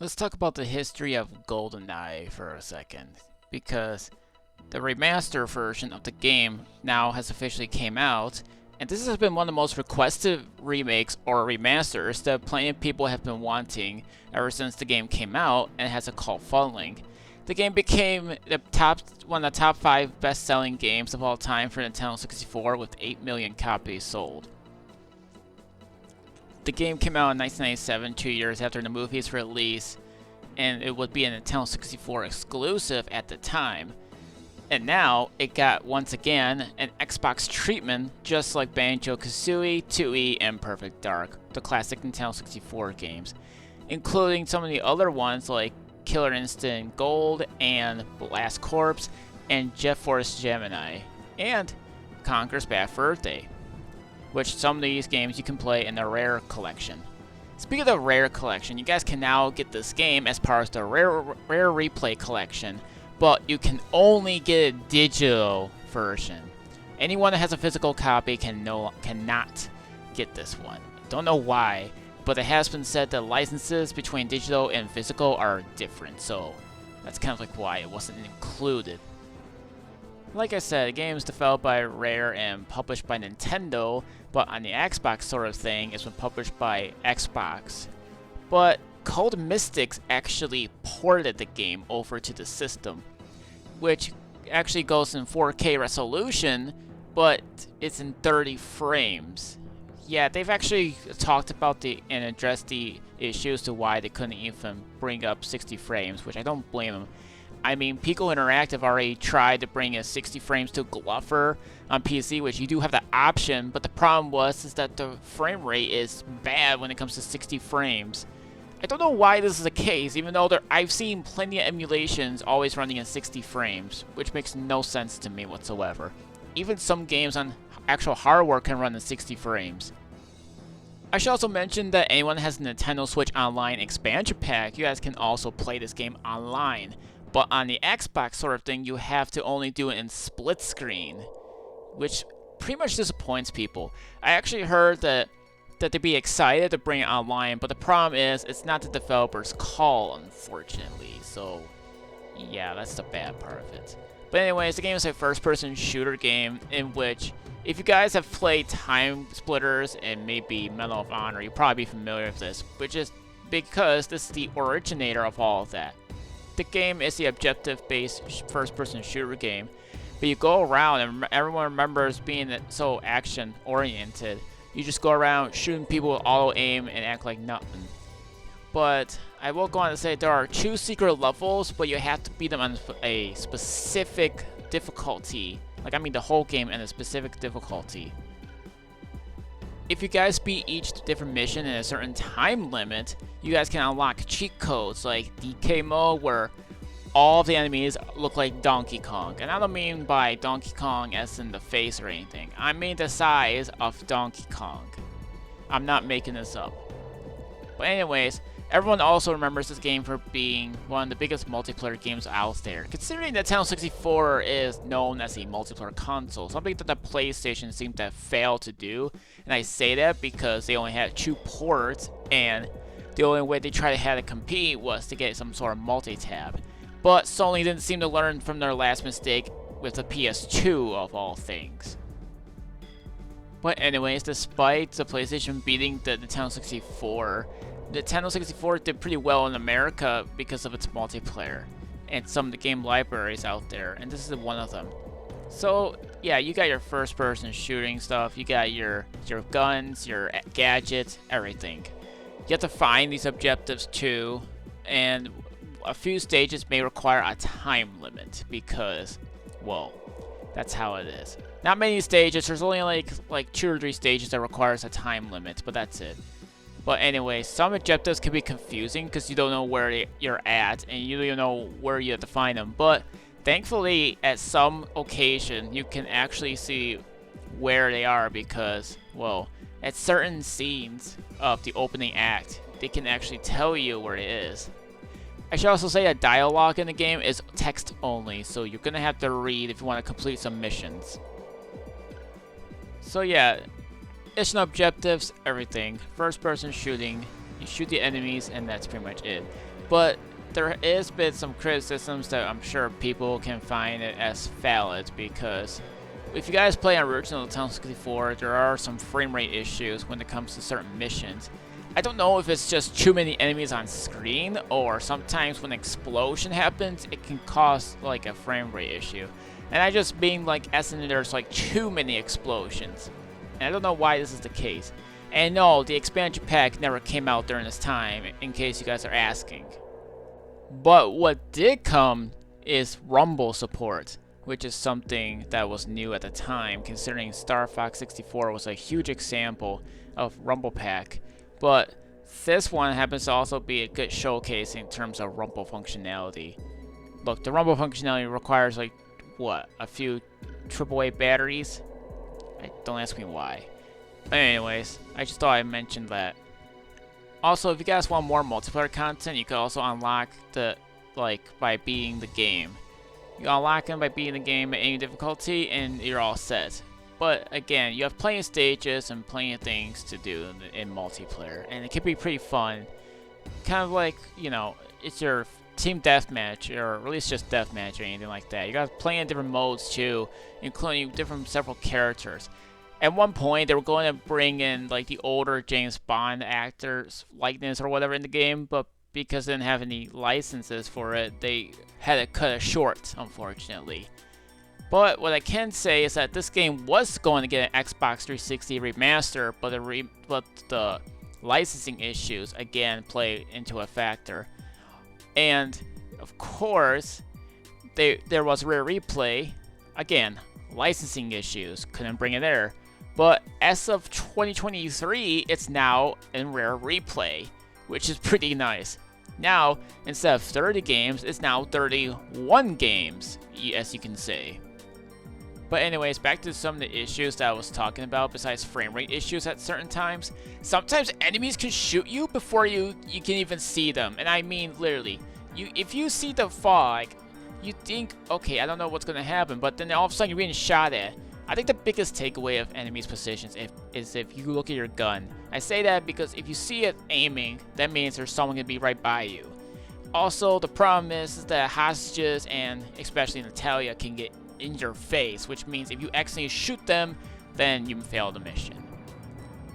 Let's talk about the history of Goldeneye for a second, because the remaster version of the game now has officially came out, and this has been one of the most requested remakes or remasters that plenty of people have been wanting ever since the game came out, and has a cult following. The game became one of the top 5 best-selling games of all time for Nintendo 64 with 8 million copies sold. The game came out in 1997, 2 years after the movie's release, and it would be a Nintendo 64 exclusive at the time. And now, it got, once again, an Xbox treatment, just like Banjo-Kazooie, 2E, and Perfect Dark, the classic Nintendo 64 games, including some of the other ones like Killer Instinct Gold, and Blast Corps, and Jet Force Gemini, and Conker's Bad Fur Day, which some of these games you can play in the Rare Collection. Speaking of the Rare Collection, you guys can now get this game as part of the Rare Replay Collection, but you can only get a digital version. Anyone that has a physical copy cannot get this one. Don't know why, but it has been said that licenses between digital and physical are different, so that's kind of like why it wasn't included. Like I said, the game is developed by Rare and published by Nintendo, but on the Xbox sort of thing, it's been published by Xbox. But Cold Mystics actually ported the game over to the system, which actually goes in 4K resolution, but it's in 30 frames. Yeah, they've actually talked about and addressed the issues to why they couldn't even bring up 60 frames, which I don't blame them. I mean, Pico Interactive already tried to bring a 60 frames to Gluffer on PC, which you do have the option, but the problem is that the frame rate is bad when it comes to 60 frames. I don't know why this is the case, even though I've seen plenty of emulations always running in 60 frames, which makes no sense to me whatsoever. Even some games on actual hardware can run in 60 frames. I should also mention that anyone that has a Nintendo Switch Online expansion pack, you guys can also play this game online. But on the Xbox sort of thing, you have to only do it in split screen, which pretty much disappoints people. I actually heard that they'd be excited to bring it online, but the problem is it's not the developer's call, unfortunately. So, yeah, that's the bad part of it. But anyways, the game is a first-person shooter game in which, if you guys have played Time Splitters and maybe Medal of Honor, you'll probably be familiar with this, which is because this is the originator of all of that. The game is the objective-based first-person shooter game, but you go around, and everyone remembers being so action-oriented. You just go around shooting people with auto-aim and act like nothing. But I will go on to say there are 2 secret levels, but you have to beat them on a specific difficulty. Like, I mean the whole game in a specific difficulty. If you guys beat each different mission in a certain time limit, you guys can unlock cheat codes like DK mode, where all of the enemies look like Donkey Kong. And I don't mean by Donkey Kong as in the face or anything. I mean the size of Donkey Kong. I'm not making this up. But anyways, everyone also remembers this game for being one of the biggest multiplayer games out there, considering that Nintendo 64 is known as a multiplayer console, something that the PlayStation seemed to have failed to do. And I say that because they only had 2 ports, and the only way they tried to compete was to get some sort of multi-tab. But Sony didn't seem to learn from their last mistake with the PS2 of all things. But anyways, despite the PlayStation beating the Nintendo 64, Nintendo 64 did pretty well in America because of its multiplayer and some of the game libraries out there, and this is one of them. So yeah, you got your first-person shooting stuff, you got your guns, your gadgets, everything. You have to find these objectives too, and a few stages may require a time limit because, well, that's how it is. Not many stages, there's only like 2 or 3 stages that requires a time limit, but that's it. But anyway, some objectives can be confusing because you don't know where you're at and you don't know where you have to find them. But thankfully, at some occasion, you can actually see where they are because, well, at certain scenes of the opening act, they can actually tell you where it is. I should also say that dialogue in the game is text only, so you're going to have to read if you want to complete some missions. So yeah, mission objectives, everything. First person shooting, you shoot the enemies, and that's pretty much it. But there has been some criticisms that I'm sure people can find it as valid, because if you guys play on original Nintendo 64, there are some frame rate issues when it comes to certain missions. I don't know if it's just too many enemies on screen, or sometimes when an explosion happens, it can cause like a frame rate issue. And I just mean like as in there's like too many explosions. And I don't know why this is the case. And no, the expansion pack never came out during this time, in case you guys are asking. But what did come is rumble support, which is something that was new at the time, considering Star Fox 64 was a huge example of rumble pack. But this one happens to also be a good showcase in terms of rumble functionality. Look, the rumble functionality requires like, what, a few AAA batteries? Don't ask me why. But anyways, I just thought I'd mention that. Also, if you guys want more multiplayer content, you can also unlock the, by beating the game. You unlock them by beating the game at any difficulty, and you're all set. But again, you have plenty of stages and plenty of things to do in multiplayer, and it can be pretty fun. Kind of like, you know, it's your team deathmatch, or at least just deathmatch or anything like that. You got plenty of different modes too, including several characters. At one point, they were going to bring in like the older James Bond actors' likeness or whatever in the game, but because they didn't have any licenses for it, they had to cut it short, unfortunately. But what I can say is that this game was going to get an Xbox 360 remaster, but the licensing issues again play into a factor. And of course, there was Rare Replay. Again, licensing issues, couldn't bring it there. But as of 2023, it's now in Rare Replay, which is pretty nice. Now, instead of 30 games, it's now 31 games, as you can say. But anyways, back to some of the issues that I was talking about besides frame rate issues at certain times. Sometimes enemies can shoot you before you can even see them. And I mean literally. If you see the fog, you think, okay, I don't know what's going to happen, but then all of a sudden you're being shot at. I think the biggest takeaway of enemies' positions is if you look at your gun. I say that because if you see it aiming, that means there's someone going to be right by you. Also, the problem is that hostages, and especially Natalia, can get in your face, which means if you accidentally shoot them, then you fail the mission.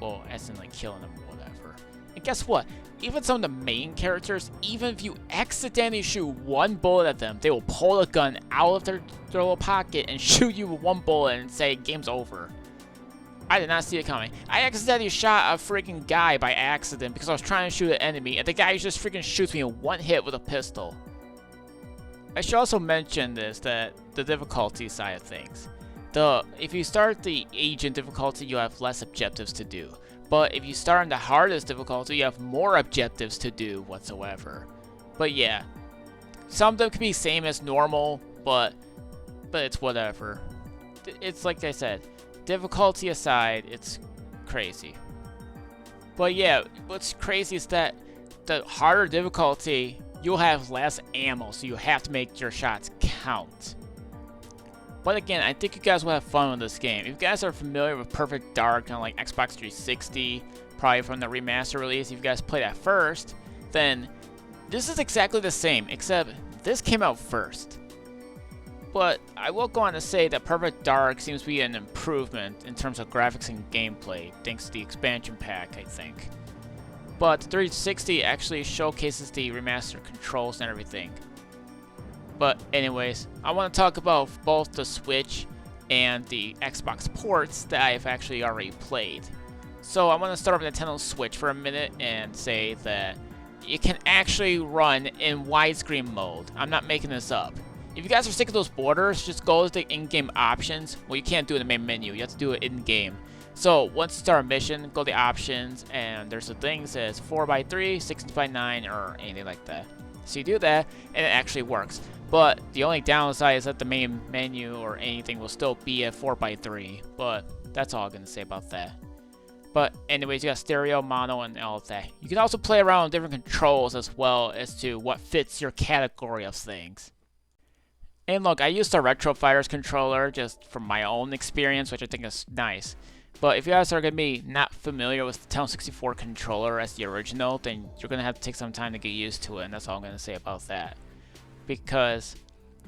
Well, as in like killing them or whatever. And guess what? Even some of the main characters, even if you accidentally shoot one bullet at them, they will pull a gun out of their little pocket and shoot you with one bullet and say, game's over. I did not see it coming. I accidentally shot a freaking guy by accident because I was trying to shoot an enemy, and the guy just freaking shoots me in one hit with a pistol. I should also mention this, that the difficulty side of things. If you start the agent difficulty, you have less objectives to do. But if you start on the hardest difficulty, you have more objectives to do whatsoever. But yeah, some of them can be same as normal, but it's whatever. It's like I said, difficulty aside, it's crazy. But yeah, what's crazy is that the harder difficulty, you'll have less ammo, so you have to make your shots count. But again, I think you guys will have fun with this game. If you guys are familiar with Perfect Dark, kind of like Xbox 360, probably from the remaster release, if you guys played that first, then this is exactly the same, except this came out first. But I will go on to say that Perfect Dark seems to be an improvement in terms of graphics and gameplay, thanks to the expansion pack, I think. But the 360 actually showcases the remastered controls and everything. But anyways, I want to talk about both the Switch and the Xbox ports that I've actually already played. So I want to start with Nintendo Switch for a minute and say that it can actually run in widescreen mode. I'm not making this up. If you guys are sick of those borders, just go to the in-game options. Well, you can't do it in the main menu. You have to do it in-game. So once you start a mission, go to the options, and there's a thing that says 4x3, 16x9, or anything like that. So you do that, and it actually works. But the only downside is that the main menu or anything will still be at 4x3. But that's all I'm going to say about that. But anyways, you got stereo, mono, and all of that. You can also play around with different controls as well as to what fits your category of things. And look, I used the Retro Fighters controller just from my own experience, which I think is nice. But if you guys are going to be not familiar with the Nintendo 64 controller as the original, then you're going to have to take some time to get used to it, and that's all I'm going to say about that. Because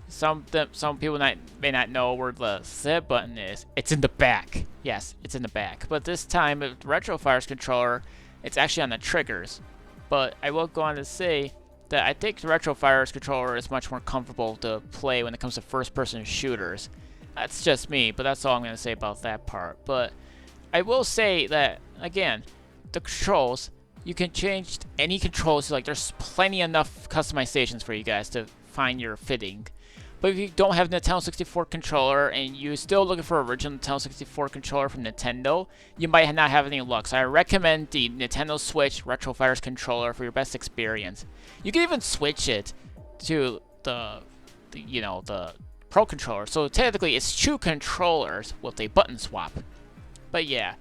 some people may not know where the Z button is. It's in the back. Yes, it's in the back. But this time, with RetroFire's controller, it's actually on the triggers. But I will go on to say that I think the RetroFire's controller is much more comfortable to play when it comes to first-person shooters. That's just me, but that's all I'm going to say about that part. But I will say that, again, the controls, you can change any controls. Like, there's plenty enough customizations for you guys to find your fitting. But if you don't have a Nintendo 64 controller and you're still looking for an original Nintendo 64 controller from Nintendo, you might not have any luck. So I recommend the Nintendo Switch RetroFire's controller for your best experience. You can even switch it to the Pro controller. So technically, it's two controllers with a button swap. But yeah,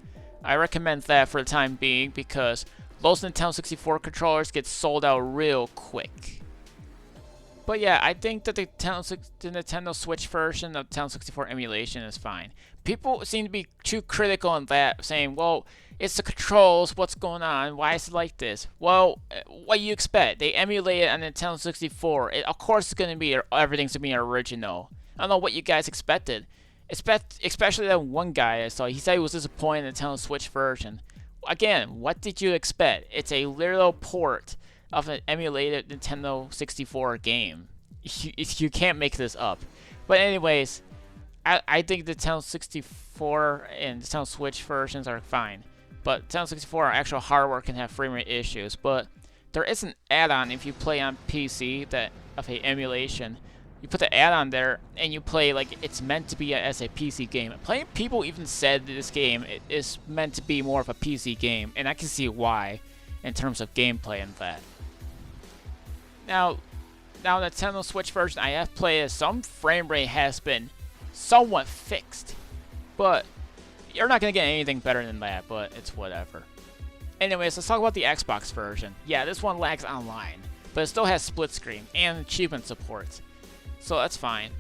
I recommend that for the time being because those Nintendo 64 controllers get sold out real quick. But yeah, I think that the Nintendo Switch version of Nintendo 64 emulation is fine. People seem to be too critical on that, saying, well, it's the controls, what's going on, why is it like this? Well, what do you expect? They emulate it on Nintendo 64. Of course it's going to be, everything's going to be original. I don't know what you guys expected. Especially that one guy I saw, he said he was disappointed in the Nintendo Switch version. Again, what did you expect? It's a literal port of an emulated Nintendo 64 game. You can't make this up. But anyways, I think the Nintendo 64 and Nintendo Switch versions are fine. But Nintendo 64 actual hardware can have frame rate issues. But there is an add-on if you play on PC that of a emulation. You put the add-on there, and you play like it's meant to be as a PC game. Plenty of people even said that this game is meant to be more of a PC game, and I can see why in terms of gameplay and that. Now the Nintendo Switch version I have played, some frame rate has been somewhat fixed, but you're not going to get anything better than that, but it's whatever. Anyways, let's talk about the Xbox version. Yeah, this one lags online, but it still has split screen and achievement support. So that's fine.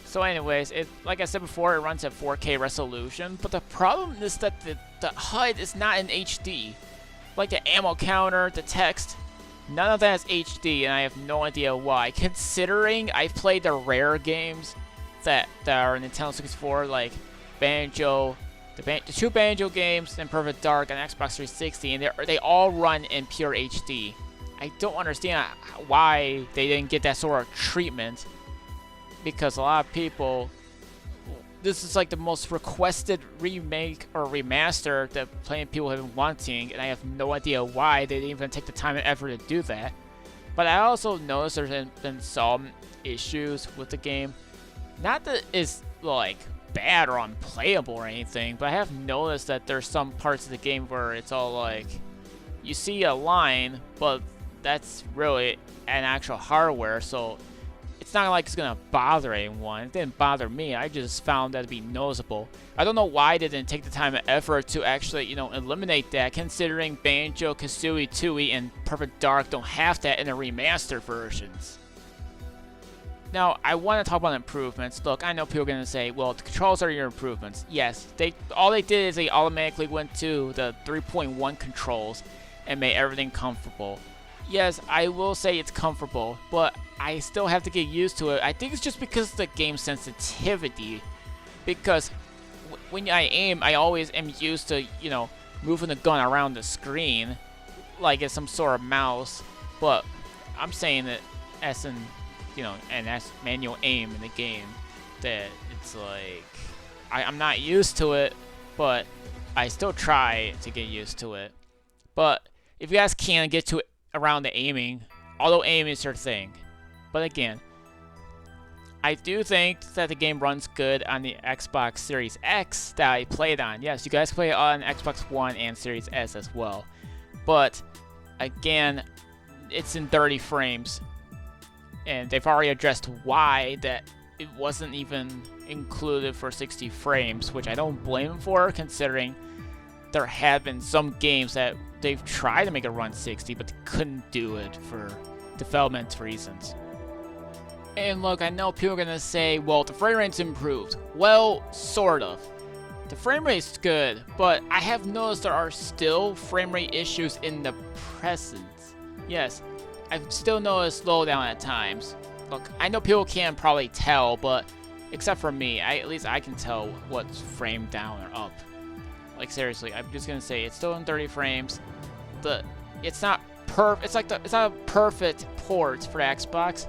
So anyways, like I said before, it runs at 4K resolution, but the problem is that the HUD is not in HD. Like the ammo counter, the text, none of that is HD, and I have no idea why. Considering I've played the rare games that are in Nintendo 64, like Banjo, the two Banjo games, and Perfect Dark on Xbox 360, and they all run in pure HD. I don't understand why they didn't get that sort of treatment. Because a lot of people, this is like the most requested remake or remaster that plenty of people have been wanting, and I have no idea why they didn't even take the time and effort to do that. But I also noticed there's been some issues with the game. Not that it's like bad or unplayable or anything, but I have noticed that there's some parts of the game where it's all like, you see a line, but that's really an actual hardware, so it's not like it's gonna bother anyone. It didn't bother me. I just found that to be noticeable. I don't know why they didn't take the time and effort to actually, eliminate that, considering Banjo, Kazooie, Tooie, and Perfect Dark don't have that in the remastered versions. Now, I want to talk about improvements. Look, I know people are gonna say, well, the controls are your improvements. Yes, all they did is they automatically went to the 3.1 controls and made everything comfortable. Yes, I will say it's comfortable, but I still have to get used to it. I think it's just because of the game sensitivity. Because when I aim, I always am used to, moving the gun around the screen like it's some sort of mouse. But I'm saying that as in, and as manual aim in the game, that it's like, I'm not used to it, but I still try to get used to it. But if you guys can get to it around the aiming, although aim is your thing. But again, I do think that the game runs good on the Xbox Series X that I played on. Yes, you guys play it on Xbox One and Series S as well. But again, it's in 30 frames. And they've already addressed why that it wasn't even included for 60 frames, which I don't blame them for, considering there have been some games that they've tried to make it run 60, but they couldn't do it for development reasons. And look, I know people are going to say, well, the frame rate's improved. Well, sort of. The frame rate's good, but I have noticed there are still frame rate issues in the present. Yes, I've still noticed slowdown at times. Look, I know people can't probably tell, but except for me, at least I can tell what's framed down or up. Like seriously, I'm just gonna say it's still in 30 frames. It's not it's not a perfect port for the Xbox.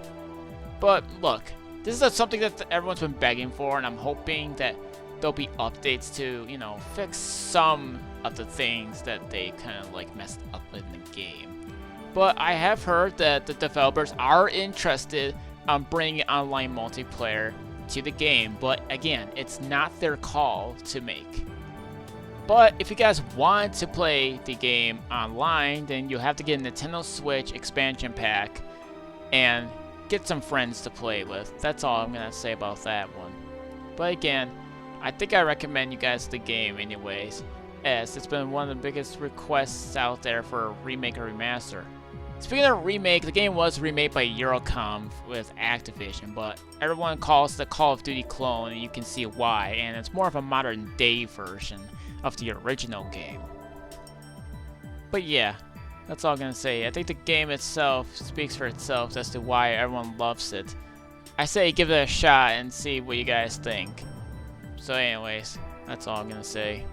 But look, this is something that everyone's been begging for, and I'm hoping that there'll be updates to, you know, fix some of the things that they kind of like messed up in the game. But I have heard that the developers are interested on bringing online multiplayer to the game, but again, it's not their call to make. But if you guys want to play the game online, then you'll have to get a Nintendo Switch expansion pack and get some friends to play with. That's all I'm gonna say about that one. But again, I think I recommend you guys the game anyways, as it's been one of the biggest requests out there for a remake or remaster. Speaking of remake, the game was remade by Eurocom with Activision, but everyone calls it the Call of Duty clone, and you can see why, and it's more of a modern day version of the original game. But yeah, that's all I'm gonna say. I think the game itself speaks for itself as to why everyone loves it. I say give it a shot and see what you guys think. So anyways, that's all I'm gonna say.